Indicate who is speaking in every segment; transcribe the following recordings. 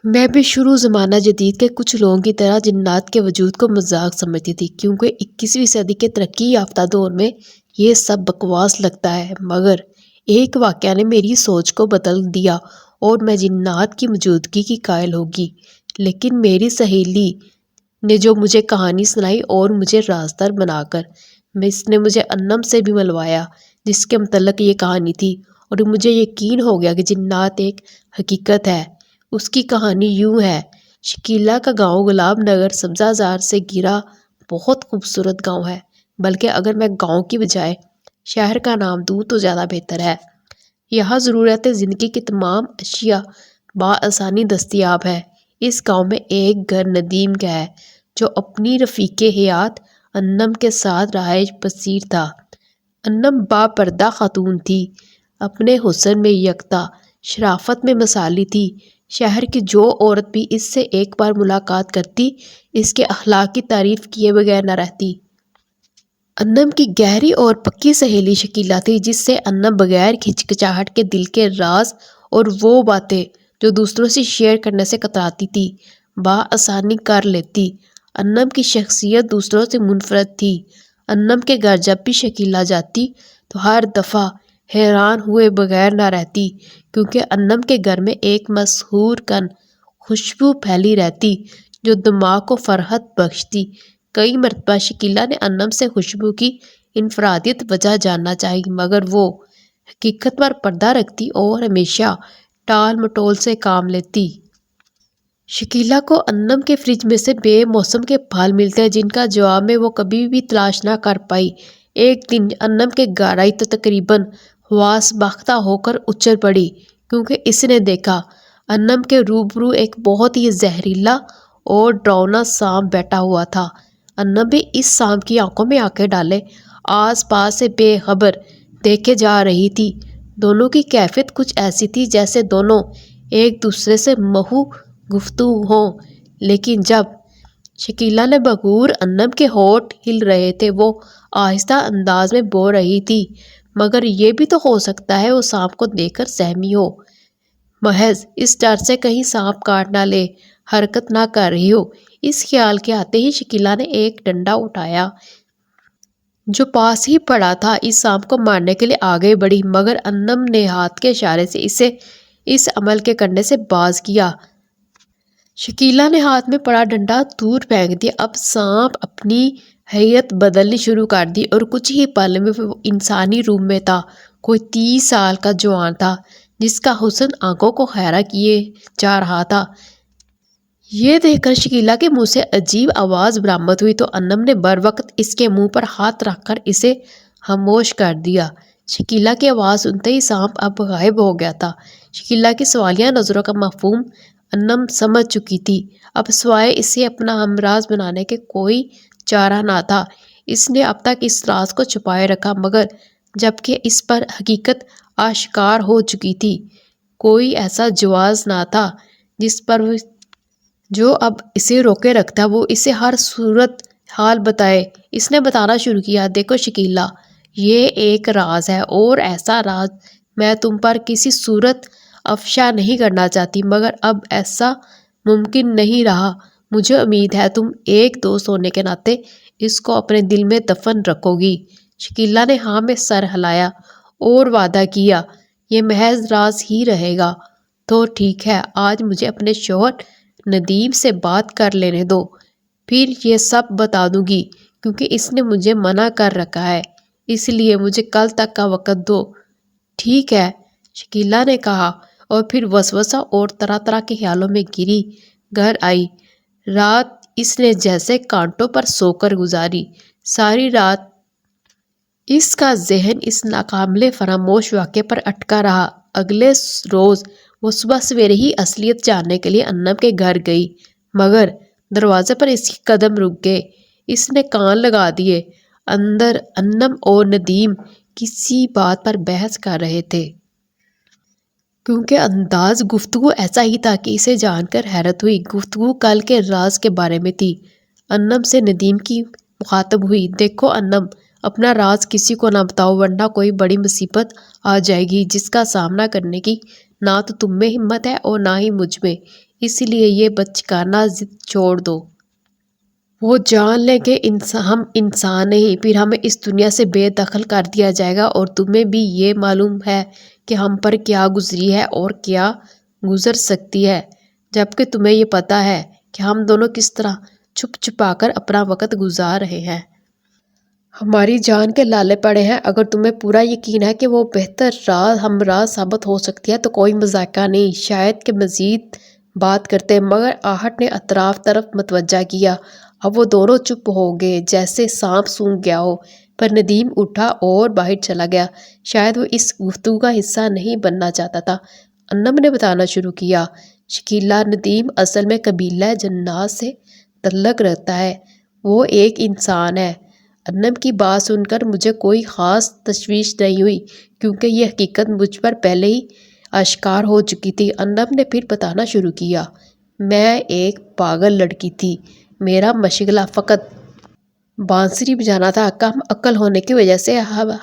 Speaker 1: میں بھی شروع زمانہ جدید کے کچھ لوگوں کی طرح جنات کے وجود کو مذاق سمجھتی تھی، کیونکہ 21ویں صدی کے ترقی یافتہ دور میں یہ سب بکواس لگتا ہے۔ مگر ایک واقعہ نے میری سوچ کو بدل دیا اور میں جنات کی موجودگی کی قائل ہوگی۔ لیکن میری سہیلی نے جو مجھے کہانی سنائی اور مجھے رازدار بنا کر اس نے مجھے انم سے بھی ملوایا جس کے متعلق یہ کہانی تھی، اور مجھے یقین ہو گیا کہ جنات ایک حقیقت ہے۔ اس کی کہانی یوں ہے: شکیلا کا گاؤں گلاب نگر سبزہ زار سے گھرا بہت خوبصورت گاؤں ہے، بلکہ اگر میں گاؤں کی بجائے شہر کا نام دوں تو زیادہ بہتر ہے۔ یہاں ضرورت زندگی کی تمام اشیاء بآسانی دستیاب ہے۔ اس گاؤں میں ایک گھر ندیم کا ہے جو اپنی رفیق حیات انم کے ساتھ رہائش پذیر تھا۔ انم با پردہ خاتون تھی، اپنے حسن میں یکتا، شرافت میں مثالی تھی۔ شہر کی جو عورت بھی اس سے ایک بار ملاقات کرتی اس کے اخلاق کی تعریف کیے بغیر نہ رہتی۔ انم کی گہری اور پکی سہیلی شکیلا تھی، جس سے انم بغیر ہچکچاہٹ کے دل کے راز اور وہ باتیں جو دوسروں سے شیئر کرنے سے کتراتی تھی بآسانی کر لیتی۔ انم کی شخصیت دوسروں سے منفرد تھی۔ انم کے گھر جب بھی شکیلا جاتی تو ہر دفعہ حیران ہوئے بغیر نہ رہتی، کیونکہ انم کے گھر میں ایک مسحور کن خوشبو پھیلی رہتی جو دماغ کو فرحت بخشتی۔ کئی مرتبہ شکیلا نے انم سے خوشبو کی انفرادیت وجہ جاننا چاہی، مگر وہ حقیقت پر پردہ رکھتی اور ہمیشہ ٹال مٹول سے کام لیتی۔ شکیلا کو انم کے فریج میں سے بے موسم کے پھل ملتے ہیں جن کا جواب میں وہ کبھی بھی تلاش نہ کر پائی۔ ایک دن انم کے گھر آئی تو تقریباً حواس باختہ ہو کر اچھل پڑی، کیونکہ اس نے دیکھا انم کے روبرو ایک بہت ہی زہریلا اور ڈراؤنا سانپ بیٹھا ہوا تھا۔ انم بھی اس سانپ کی آنکھوں میں آنکھیں ڈالے آس پاس سے بے خبر دیکھے جا رہی تھی۔ دونوں کی کیفیت کچھ ایسی تھی جیسے دونوں ایک دوسرے سے محو گفتگو ہوں، لیکن جب شکیلا نے بغور انم کے ہونٹ ہل رہے تھے وہ آہستہ انداز میں بول رہی تھی: مگر یہ بھی تو ہو سکتا ہے وہ سانپ کو دیکھ کر سہمی ہو، محض اس ڈر سے کہیں سانپ کاٹ نہ لے، حرکت نہ کر رہی ہو۔ اس خیال کے آتے ہی شکیلا نے ایک ڈنڈا اٹھایا جو پاس ہی پڑا تھا، اس سانپ کو مارنے کے لیے آگے بڑھی، مگر انم نے ہاتھ کے اشارے سے اسے اس عمل کے کرنے سے باز کیا۔ شکیلا نے ہاتھ میں پڑا ڈنڈا دور پھینک دیا۔ اب سانپ اپنی ہیئت بدلنی شروع کر دی اور کچھ ہی پل میں وہ انسانی روپ میں تھا۔ کوئی 30 سال کا جوان تھا جس کا حسن آنکھوں کو خیرہ کیے جا رہا تھا۔ یہ دیکھ کر شکیلا کے منہ سے عجیب آواز برآمد ہوئی تو انم نے بروقت اس کے منہ پر ہاتھ رکھ کر اسے خاموش کر دیا۔ شکیلا کی آواز سنتے ہی سانپ اب غائب ہو گیا تھا۔ شکیلا کی سوالیہ نظروں کا مفہوم انم سمجھ چکی تھی۔ اب سوائے اسے اپنا ہمراز بنانے کے کوئی چارہ نہ تھا۔ اس نے اب تک اس راز کو چھپائے رکھا، مگر جبکہ اس پر حقیقت آشکار ہو چکی تھی، کوئی ایسا جواز نہ تھا جس پر جو اب اسے روکے رکھتا۔ وہ اسے ہر صورت حال بتائے۔ اس نے بتانا شروع کیا: دیکھو شکیلا، یہ ایک راز ہے اور ایسا راز میں تم پر کسی صورت افشا نہیں کرنا چاہتی، مگر اب ایسا ممکن نہیں رہا۔ مجھے امید ہے تم ایک دوست ہونے کے ناطے اس کو اپنے دل میں دفن رکھو گی۔ شکیلا نے ہاں میں سر ہلایا اور وعدہ کیا: یہ محض راز ہی رہے گا۔ تو ٹھیک ہے، آج مجھے اپنے شوہر ندیم سے بات کر لینے دو، پھر یہ سب بتا دوں گی، کیونکہ اس نے مجھے منع کر رکھا ہے، اس لیے مجھے کل تک کا وقت دو۔ ٹھیک ہے، شکیلا نے کہا، اور پھر وسوسہ اور طرح طرح کے خیالوں میں گھری گھر آئی۔ رات اس نے جیسے کانٹوں پر سو کر گزاری۔ ساری رات اس کا ذہن اس ناقابل فراموش واقعے پر اٹکا رہا۔ اگلے روز وہ صبح سویرے ہی اصلیت جاننے کے لیے انم کے گھر گئی، مگر دروازے پر اس کے قدم رک گئے۔ اس نے کان لگا دیے۔ اندر انم اور ندیم کسی بات پر بحث کر رہے تھے۔ کیونکہ انداز گفتگو ایسا ہی تھا کہ اسے جان کر حیرت ہوئی۔ گفتگو کل کے راز کے بارے میں تھی۔ انم سے ندیم کی مخاطب ہوئی: دیکھو انم، اپنا راز کسی کو نہ بتاؤ ورنہ کوئی بڑی مصیبت آ جائے گی جس کا سامنا کرنے کی نہ تو تم میں ہمت ہے اور نہ ہی مجھ میں۔ اسی لیے یہ بچکانہ ضد چھوڑ دو۔ وہ جان لیں کہ ہم انسان نہیں، پھر ہمیں اس دنیا سے بے دخل کر دیا جائے گا، اور تمہیں بھی یہ معلوم ہے کہ ہم پر کیا گزری ہے اور کیا گزر سکتی ہے، جبکہ تمہیں یہ پتہ ہے کہ ہم دونوں کس طرح چھپ چھپا کر اپنا وقت گزار رہے ہیں۔ ہماری جان کے لالے پڑے ہیں۔ اگر تمہیں پورا یقین ہے کہ وہ بہتر ہمراہ ثابت ہو سکتی ہے تو کوئی مذاکرہ نہیں۔ شاید کہ مزید بات کرتے، مگر آہٹ نے اطراف طرف متوجہ کیا۔ اب وہ دونوں چپ ہو گئے، جیسے سانپ سونگھ گیا ہو۔ پر ندیم اٹھا اور باہر چلا گیا۔ شاید وہ اس گفتگو کا حصہ نہیں بننا چاہتا تھا۔ انم نے بتانا شروع کیا، شکیلا، ندیم اصل میں قبیلہ جنات سے تعلق رکھتا ہے۔ وہ ایک انسان ہے۔ انم کی بات سن کر مجھے کوئی خاص تشویش نہیں ہوئی، کیونکہ یہ حقیقت مجھ پر پہلے ہی آشکار ہو چکی تھی۔ انم نے پھر بتانا شروع کیا، میں ایک پاگل لڑکی تھی۔ میرا مشغلہ فقط بانسری بجانا تھا۔ کم عقل ہونے کی وجہ سے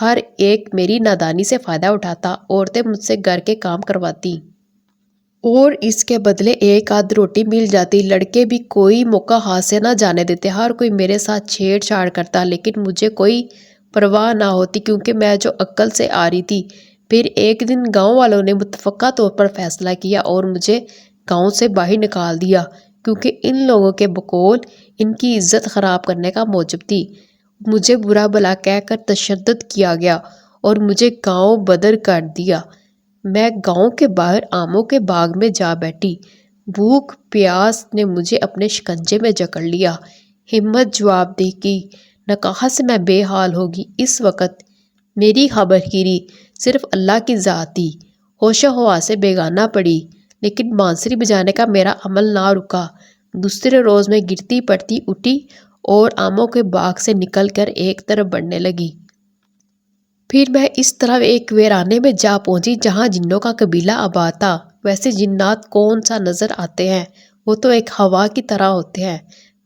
Speaker 1: ہر ایک میری نادانی سے فائدہ اٹھاتا۔ عورتیں مجھ سے گھر کے کام کرواتی اور اس کے بدلے ایک آدھ روٹی مل جاتی۔ لڑکے بھی کوئی موقع ہاتھ سے نہ جانے دیتے۔ ہر کوئی میرے ساتھ چھیڑ چھاڑ کرتا، لیکن مجھے کوئی پرواہ نہ ہوتی، کیونکہ میں جو عقل سے آ رہی تھی۔ پھر ایک دن گاؤں والوں نے متفقہ طور پر فیصلہ کیا اور مجھے گاؤں سے باہر نکال دیا، کیونکہ ان لوگوں کے بقول ان کی عزت خراب کرنے کا موجب تھی۔ مجھے برا بھلا کہہ کر تشدد کیا گیا اور مجھے گاؤں بدر کر دیا۔ میں گاؤں کے باہر آموں کے باغ میں جا بیٹھی۔ بھوک پیاس نے مجھے اپنے شکنجے میں جکڑ لیا۔ ہمت جواب دے کی نکاح سے میں بے حال ہوگی۔ اس وقت میری خبر گیری صرف اللہ کی ذات تھی۔ ہوش و حواس سے بیگانہ پڑی، لیکن بانسری بجانے کا میرا عمل نہ رکا۔ دوسرے روز میں گرتی پڑتی اٹھی اور آموں کے باغ سے نکل کر ایک طرف بڑھنے لگی۔ پھر میں اس طرح ایک ویرانے میں جا پہنچی جہاں جنوں کا قبیلہ آباد تھا۔ ویسے جنات کون سا نظر آتے ہیں، وہ تو ایک ہوا کی طرح ہوتے ہیں۔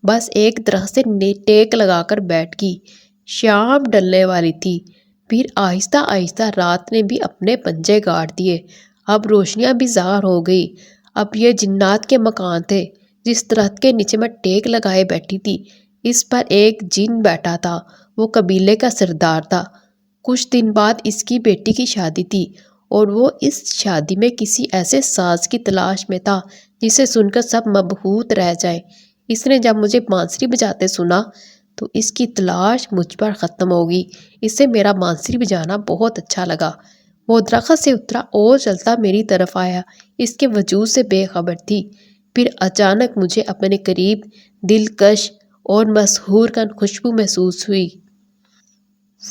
Speaker 1: بس ایک درخت سے ٹیک لگا کر بیٹھ گئی۔ شام ڈھلنے والی تھی۔ پھر آہستہ آہستہ رات نے بھی اپنے پنجے گاڑ دیے۔ اب روشنیاں بھی ظاہر ہو گئی۔ اب یہ جنات کے مکان تھے۔ جس درخت کے نیچے میں ٹیک لگائے بیٹھی تھی، اس پر ایک جن بیٹھا تھا۔ وہ قبیلے کا سردار تھا۔ کچھ دن بعد اس کی بیٹی کی شادی تھی، اور وہ اس شادی میں کسی ایسے ساز کی تلاش میں تھا جسے سن کر سب مبہوت رہ جائیں۔ اس نے جب مجھے بانسری بجاتے سنا تو اس کی تلاش مجھ پر ختم ہو گئی۔ اسے میرا بانسری بجانا بہت اچھا لگا۔ وہ درخت سے اترا اور چلتا میری طرف آیا۔ اس کے وجود سے بے خبر تھی۔ پھر اچانک مجھے اپنے قریب دلکش اور مسحور کن خوشبو محسوس ہوئی۔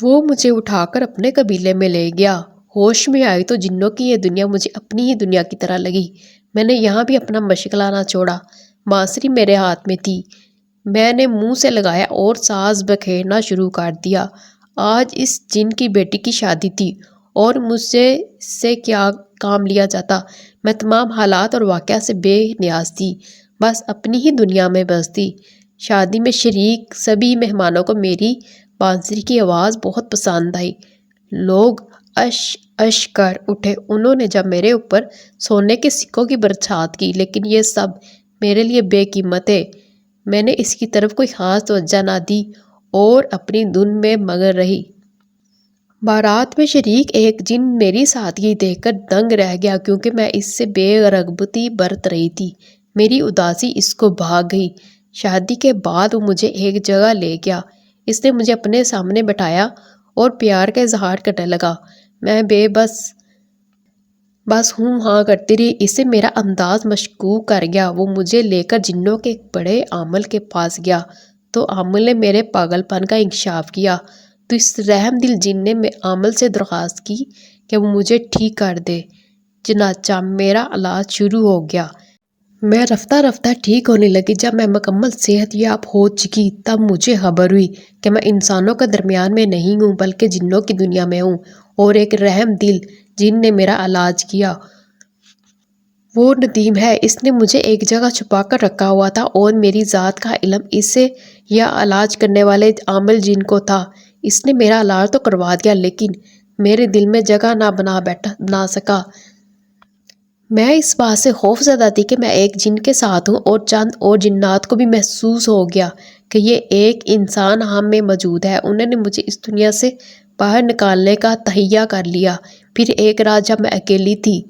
Speaker 1: وہ مجھے اٹھا کر اپنے قبیلے میں لے گیا۔ ہوش میں آئی تو جنوں کی یہ دنیا مجھے اپنی ہی دنیا کی طرح لگی۔ میں نے یہاں بھی اپنا مشغلہ نہ چھوڑا۔ بانسری میرے ہاتھ میں تھی۔ میں نے منہ سے لگایا اور ساز بکھیرنا شروع کر دیا۔ آج اس جن کی بیٹی کی شادی تھی اور مجھ سے کیا کام لیا جاتا۔ میں تمام حالات اور واقعہ سے بے نیاز تھی، بس اپنی ہی دنیا میں بس تھی۔ شادی میں شریک سبھی مہمانوں کو میری بانسری کی آواز بہت پسند آئی۔ لوگ اش اش کر اٹھے۔ انہوں نے جب میرے اوپر سونے کے سکوں کی برسات کی، لیکن یہ سب میرے لیے بے قیمت ہے۔ میں نے اس کی طرف کوئی خاص توجہ نہ دی اور اپنی دھن میں مگن رہی۔ بارات میں شریک ایک جن میری سادگی دیکھ کر دنگ رہ گیا، کیونکہ میں اس سے بے رغبتی برت رہی تھی۔ میری اداسی اس کو بھا گئی۔ شادی کے بعد وہ مجھے ایک جگہ لے گیا۔ اس نے مجھے اپنے سامنے بٹھایا اور پیار کا اظہار کرنے لگا۔ میں بس ہوں ہاں کرتی رہی۔ اسے میرا انداز مشکوک کر گیا۔ وہ مجھے لے کر جنوں کے ایک بڑے عامل کے پاس گیا تو عامل نے میرے پاگل پن کا انکشاف کیا۔ تو اس رحم دل جن نے عامل سے درخواست کی کہ وہ مجھے ٹھیک کر دے۔ چنانچہ میرا علاج شروع ہو گیا۔ میں رفتہ رفتہ ٹھیک ہونے لگی۔ جب میں مکمل صحت یاب ہو چکی تب مجھے خبر ہوئی کہ میں انسانوں کے درمیان میں نہیں ہوں، بلکہ جنوں کی دنیا میں ہوں، اور ایک رحم دل جن نے میرا علاج کیا۔ وہ ندیم ہے۔ اس نے مجھے ایک جگہ چھپا کر رکھا ہوا تھا اور میری ذات کا علم اسے یا علاج کرنے والے عامل جن کو تھا۔ اس نے میرا علاج تو کروا دیا، لیکن میرے دل میں جگہ نہ بنا سکا۔ میں اس بات سے خوف زدہ تھی کہ میں ایک جن کے ساتھ ہوں، اور چند اور جنات کو بھی محسوس ہو گیا کہ یہ ایک انسان ہم میں موجود ہے۔ انہوں نے مجھے اس دنیا سے باہر نکالنے کا تہیہ کر لیا۔ پھر ایک رات جب میں اکیلی تھی،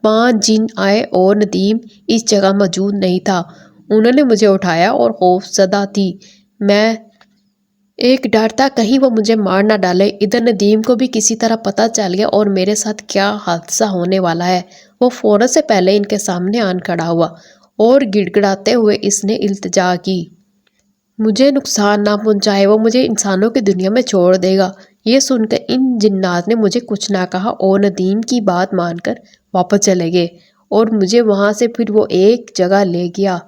Speaker 1: 5 جن آئے اور ندیم اس جگہ موجود نہیں تھا۔ انہوں نے مجھے اٹھایا اور خوف زدہ تھی میں، ایک ڈر تھا کہیں وہ مجھے مار نہ ڈالے۔ ادھر ندیم کو بھی کسی طرح پتہ چل گیا اور میرے ساتھ کیا حادثہ ہونے والا ہے۔ وہ فوراً سے پہلے ان کے سامنے آن کھڑا ہوا اور گڑ گڑاتے ہوئے اس نے التجا کی، مجھے نقصان نہ پہنچائے، وہ مجھے انسانوں کی دنیا میں چھوڑ دے گا۔ یہ سن کر ان جنات نے مجھے کچھ نہ کہا اور ندیم کی بات مان کر واپس چلے گئے، اور مجھے وہاں سے پھر وہ ایک جگہ لے گیا۔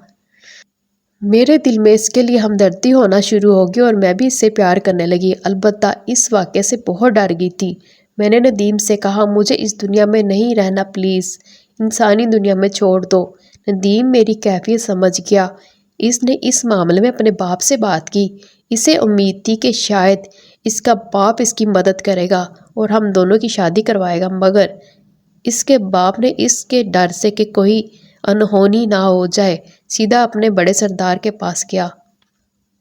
Speaker 1: میرے دل میں اس کے لیے ہمدردی ہونا شروع ہوگی اور میں بھی اس سے پیار کرنے لگی، البتہ اس واقعے سے بہت ڈر گئی تھی۔ میں نے ندیم سے کہا، مجھے اس دنیا میں نہیں رہنا، پلیز انسانی دنیا میں چھوڑ دو۔ ندیم میری کیفیت سمجھ گیا۔ اس نے اس معاملے میں اپنے باپ سے بات کی۔ اسے امید تھی کہ شاید اس کا باپ اس کی مدد کرے گا اور ہم دونوں کی شادی کروائے گا، مگر اس کے باپ نے اس کے ڈر سے کہ کوئی انہونی نہ ہو جائے، سیدھا اپنے بڑے سردار کے پاس گیا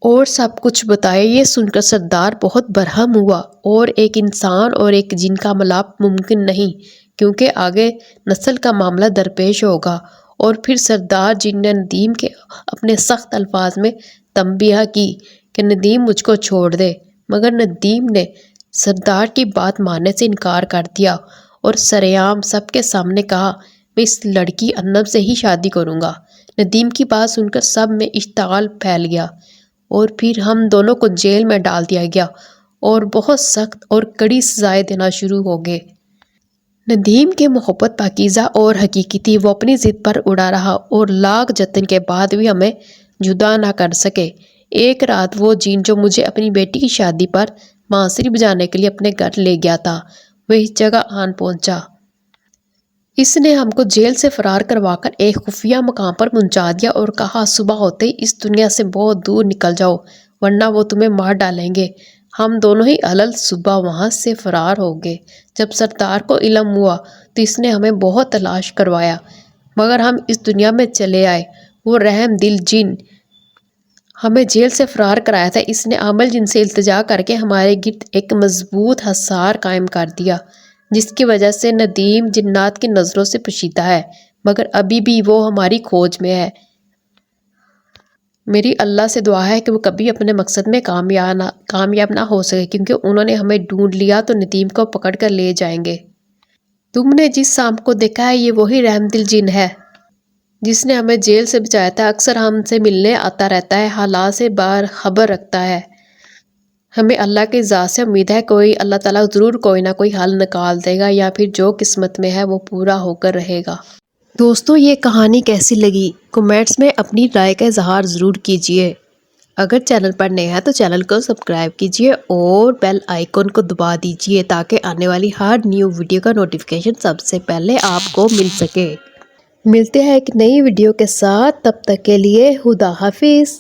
Speaker 1: اور سب کچھ بتایا۔ یہ سن کر سردار بہت برہم ہوا، اور ایک انسان اور ایک جن کا ملاپ ممکن نہیں، کیونکہ آگے نسل کا معاملہ درپیش ہوگا۔ اور پھر سردار جن نے ندیم کے اپنے سخت الفاظ میں تنبیہ کی کہ ندیم مجھ کو چھوڑ دے، مگر ندیم نے سردار کی بات ماننے سے انکار کر دیا اور سرعام سب کے سامنے کہا، میں اس لڑکی ارنب سے ہی شادی کروں گا۔ ندیم کی بات سن کر سب میں اشتعال پھیل گیا، اور پھر ہم دونوں کو جیل میں ڈال دیا گیا اور بہت سخت اور کڑی سزائیں دینا شروع ہو گئے۔ ندیم کی محبت پاکیزہ اور حقیقی تھی، وہ اپنی ضد پر اڑا رہا اور لاکھ جتن کے بعد بھی ہمیں جدا نہ کر سکے۔ ایک رات وہ جن جو مجھے اپنی بیٹی کی شادی پر بانسری بجانے کے لیے اپنے گھر لے گیا تھا، وہ اس جگہ آن پہنچا۔ اس نے ہم کو جیل سے فرار کروا کر ایک خفیہ مقام پر پہنچا دیا اور کہا، صبح ہوتے ہی اس دنیا سے بہت دور نکل جاؤ ورنہ وہ تمہیں مار ڈالیں گے۔ ہم دونوں ہی علل صبح وہاں سے فرار ہو گئے۔ جب سردار کو علم ہوا تو اس نے ہمیں بہت تلاش کروایا، مگر ہم اس دنیا میں چلے آئے۔ وہ رحم دل جن ہمیں جیل سے فرار کرایا تھا، اس نے عامل جن سے التجا کر کے ہمارے گرد ایک مضبوط حصار قائم کر دیا، جس کی وجہ سے ندیم جنات کی نظروں سے پوشیدہ ہے، مگر ابھی بھی وہ ہماری کھوج میں ہے۔ میری اللہ سے دعا ہے کہ وہ کبھی اپنے مقصد میں کامیاب نہ ہو سکے، کیونکہ انہوں نے ہمیں ڈھونڈ لیا تو ندیم کو پکڑ کر لے جائیں گے۔ تم نے جس سانپ کو دیکھا ہے، یہ وہی رحم دل جن ہے جس نے ہمیں جیل سے بچایا تھا۔ اکثر ہم سے ملنے آتا رہتا ہے، حالات سے باخبر رکھتا ہے۔ ہمیں اللہ کی ذات سے امید ہے کوئی اللہ تعالیٰ ضرور کوئی نہ کوئی حل نکال دے گا، یا پھر جو قسمت میں ہے وہ پورا ہو کر رہے گا۔ دوستو، یہ کہانی کیسی لگی؟ کمنٹس میں اپنی رائے کا اظہار ضرور کیجیے۔ اگر چینل پر نئے ہیں تو چینل کو سبسکرائب کیجیے اور بیل آئیکن کو دبا دیجیے تاکہ آنے والی ہر نیو ویڈیو کا نوٹیفیکیشن سب سے پہلے آپ کو مل سکے۔ ملتے ہیں ایک نئی ویڈیو کے ساتھ، تب تک کے لیے خدا حافظ۔